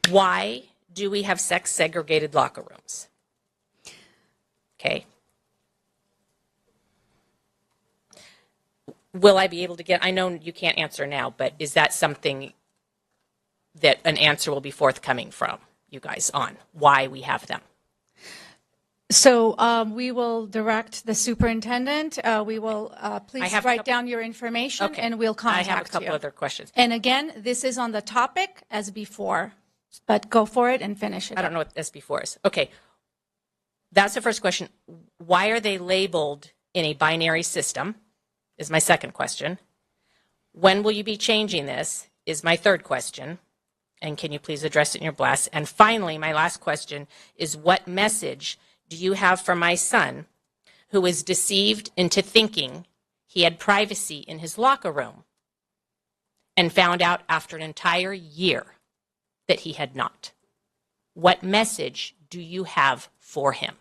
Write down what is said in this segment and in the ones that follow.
Why do we have sex-segregated locker rooms? Okay. Will I be able to get, I know you can't answer now, but is that something that an answer will be forthcoming from you guys on why we have them? So we will direct the superintendent. We will please write down your information, Okay. and we'll contact you. I have a couple other questions. And again, this is on the topic as before, but go for it and finish it. I don't know what as before is. Okay. That's the first question. Why are they labeled in a binary system? Is my second question. When will you be changing this? Is my third question. And can you please address it in your blast? And finally, my last question is, what message do you have for my son who was deceived into thinking he had privacy in his locker room and found out after an entire year that he had not? What message do you have for him?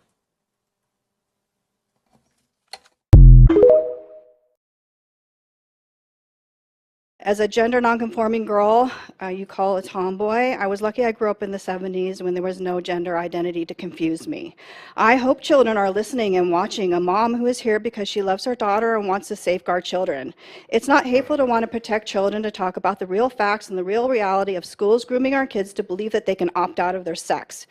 As a gender nonconforming girl, you call a tomboy. I was lucky I grew up in the 70s when there was no gender identity to confuse me. I hope children are listening and watching a mom who is here because she loves her daughter and wants to safeguard children. It's not hateful to want to protect children, to talk about the real facts and the real reality of schools grooming our kids to believe that they can opt out of their sex.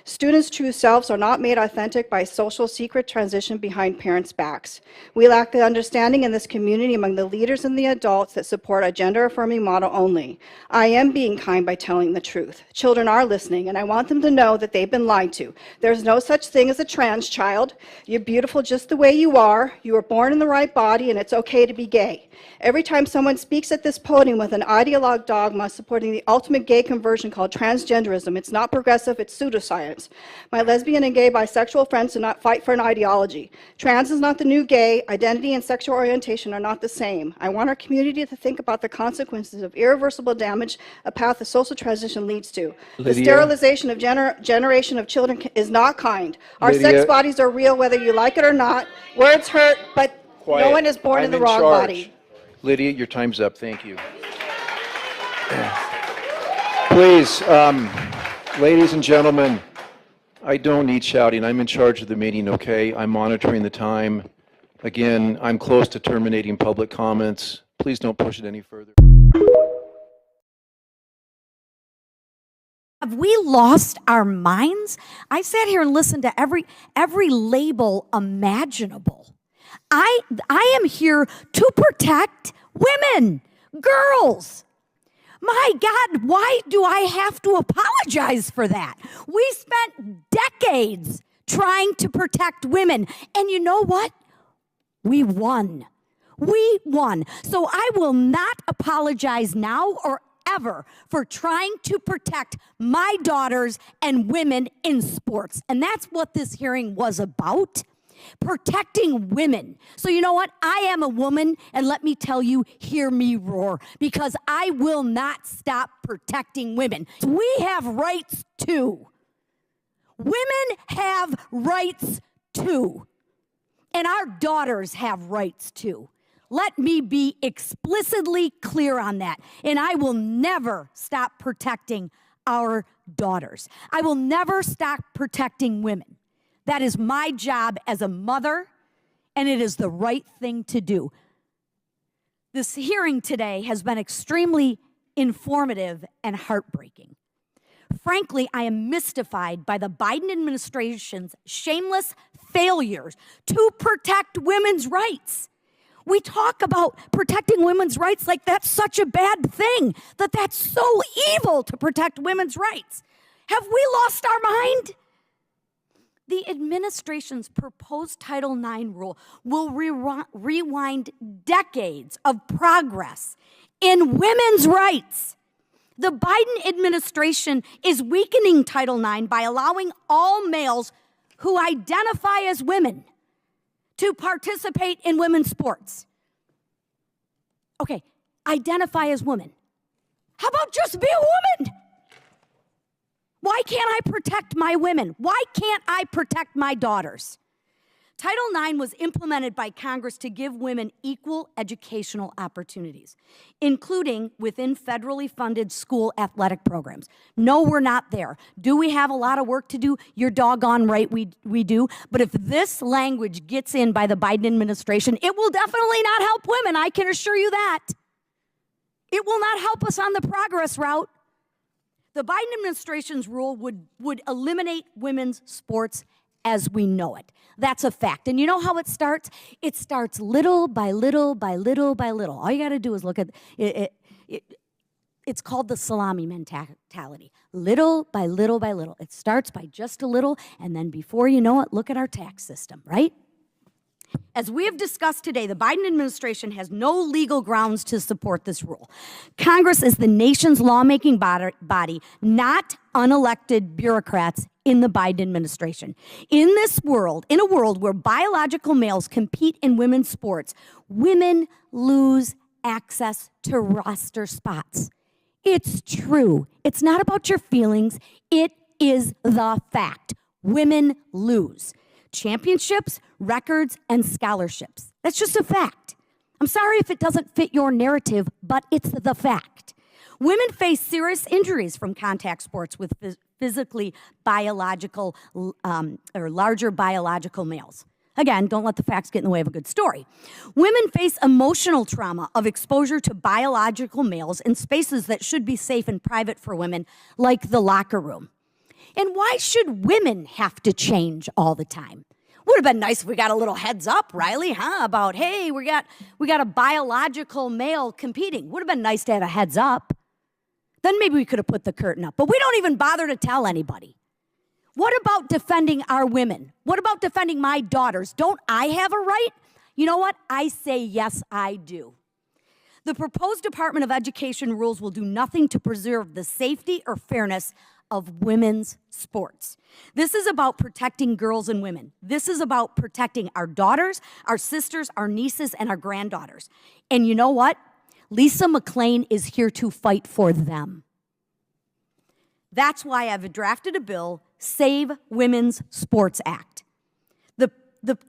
Students' true selves are not made authentic by social secret transition behind parents' backs. We lack the understanding in this community among the leaders and the adults that support a gender-affirming model only. I am being kind by telling the truth. Children are listening, and I want them to know that they've been lied to. There's no such thing as a trans child. You're beautiful just the way you are. You were born in the right body, and it's okay to be gay. Every time someone speaks at this podium with an ideologue dogma supporting the ultimate gay conversion called transgenderism, it's not progressive, it's pseudoscience. My lesbian and gay bisexual friends do not fight for an ideology. Trans is not the new gay. Identity and sexual orientation are not the same. I want our community to think about the consequences of irreversible damage a path of social transition leads to. Lydia. The sterilization of generation of children is not kind. Our Lydia. sex bodies are real whether you like it or not. Words hurt, but Quiet. no one is born in the wrong body. Lydia, your time's up. Thank you. Please, ladies and gentlemen, I don't need shouting. I'm in charge of the meeting, okay? I'm monitoring the time. Again, I'm close to terminating public comments. Please don't push it any further. Have we lost our minds? I sat here and listened to every label imaginable. I am here to protect women, girls. My God, why do I have to apologize for that? We spent decades trying to protect women. And you know what? We won. We won. So I will not apologize now or ever for trying to protect my daughters and women in sports. And that's what this hearing was about. Protecting women. So you know what? I am a woman, and let me tell you, hear me roar, because I will not stop protecting women. We have rights too. Women have rights too. And our daughters have rights too. Let me be explicitly clear on that. And I will never stop protecting our daughters. I will never stop protecting women. That is my job as a mother, and it is the right thing to do. This hearing today has been extremely informative and heartbreaking. Frankly, I am mystified by the Biden administration's shameless failures to protect women's rights. We talk about protecting women's rights like that's such a bad thing, that's so evil to protect women's rights. Have we lost our mind? The administration's proposed Title IX rule will rewind decades of progress in women's rights. The Biden administration is weakening Title IX by allowing all males who identify as women to participate in women's sports. Okay, identify as women. How about just be a woman? Why can't I protect my women? Why can't I protect my daughters? Title IX was implemented by Congress to give women equal educational opportunities, including within federally funded school athletic programs. No, we're not there. Do we have a lot of work to do? You're doggone right we do. But if this language gets in by the Biden administration, it will definitely not help women, I can assure you that. It will not help us on the progress route. The Biden administration's rule would eliminate women's sports as we know it. That's a fact. And you know how it starts? It starts little by little by little by little. All you got to do is look at it. It's called the salami mentality. Little by little by little. It starts by just a little, and then before you know it, look at our tax system, right? As we have discussed today, the Biden administration has no legal grounds to support this rule. Congress is the nation's lawmaking body, not unelected bureaucrats in the Biden administration. In a world where biological males compete in women's sports, women lose access to roster spots. It's true. It's not about your feelings. It is the fact. Women lose championships, records, and scholarships. That's just a fact. I'm sorry if it doesn't fit your narrative, but it's the fact. Women face serious injuries from contact sports with physically biological or larger biological males. Again, don't let the facts get in the way of a good story. Women face emotional trauma of exposure to biological males in spaces that should be safe and private for women, like the locker room. And why should women have to change all the time? Would have been nice if we got a little heads up, Riley, about, hey, we got a biological male competing. Would have been nice to have a heads up. Then maybe we could have put the curtain up. But we don't even bother to tell anybody. What about defending our women? What about defending my daughters? Don't I have a right? You know what? I say yes, I do. The proposed Department of Education rules will do nothing to preserve the safety or fairness of women's sports. This is about protecting girls and women. This is about protecting our daughters, our sisters, our nieces, and our granddaughters. And you know what? Lisa McClain is here to fight for them. That's why I've drafted a bill, Save Women's Sports Act,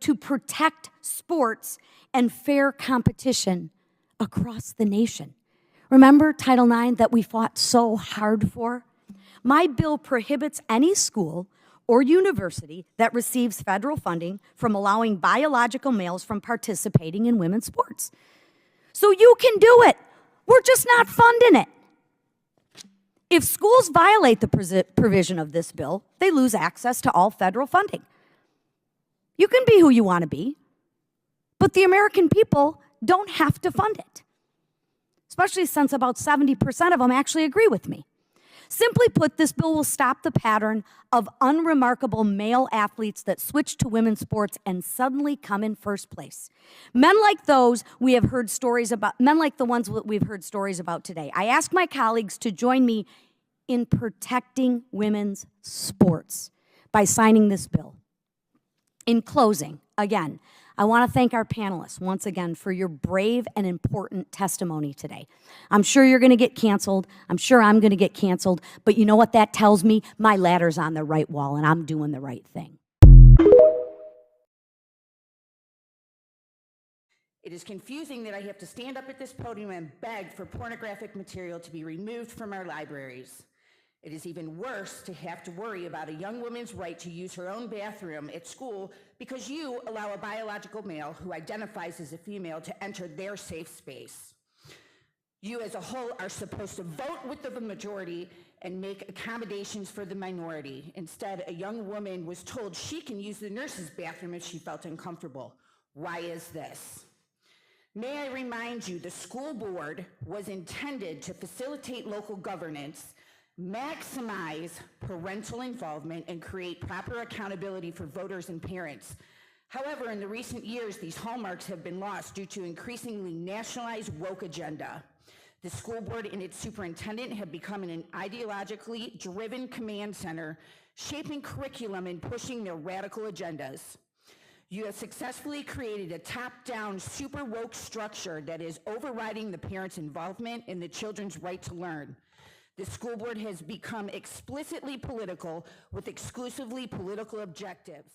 to protect sports and fair competition across the nation. Remember Title IX that we fought so hard for? My bill prohibits any school or university that receives federal funding from allowing biological males from participating in women's sports. So you can do it. We're just not funding it. If schools violate the provision of this bill, they lose access to all federal funding. You can be who you want to be, but the American people don't have to fund it, especially since about 70% of them actually agree with me. Simply put, this bill will stop the pattern of unremarkable male athletes that switch to women's sports and suddenly come in first place. Men like those we have heard stories about, men like the ones we've heard stories about today. I ask my colleagues to join me in protecting women's sports by signing this bill. In closing, again, I want to thank our panelists once again for your brave and important testimony today. I'm sure you're going to get canceled. I'm sure I'm going to get canceled. But you know what that tells me? My ladder's on the right wall and I'm doing the right thing. It is confusing that I have to stand up at this podium and beg for pornographic material to be removed from our libraries. It is even worse to have to worry about a young woman's right to use her own bathroom at school because you allow a biological male who identifies as a female to enter their safe space. You as a whole are supposed to vote with the majority and make accommodations for the minority. Instead, a young woman was told she can use the nurse's bathroom if she felt uncomfortable. Why is this? May I remind you, the school board was intended to facilitate local governance, maximize parental involvement, and create proper accountability for voters and parents. However, in the recent years, these hallmarks have been lost due to increasingly nationalized woke agenda. The school board and its superintendent have become an ideologically driven command center, shaping curriculum and pushing their radical agendas. You have successfully created a top-down super woke structure that is overriding the parents' involvement in the children's right to learn. The school board has become explicitly political with exclusively political objectives.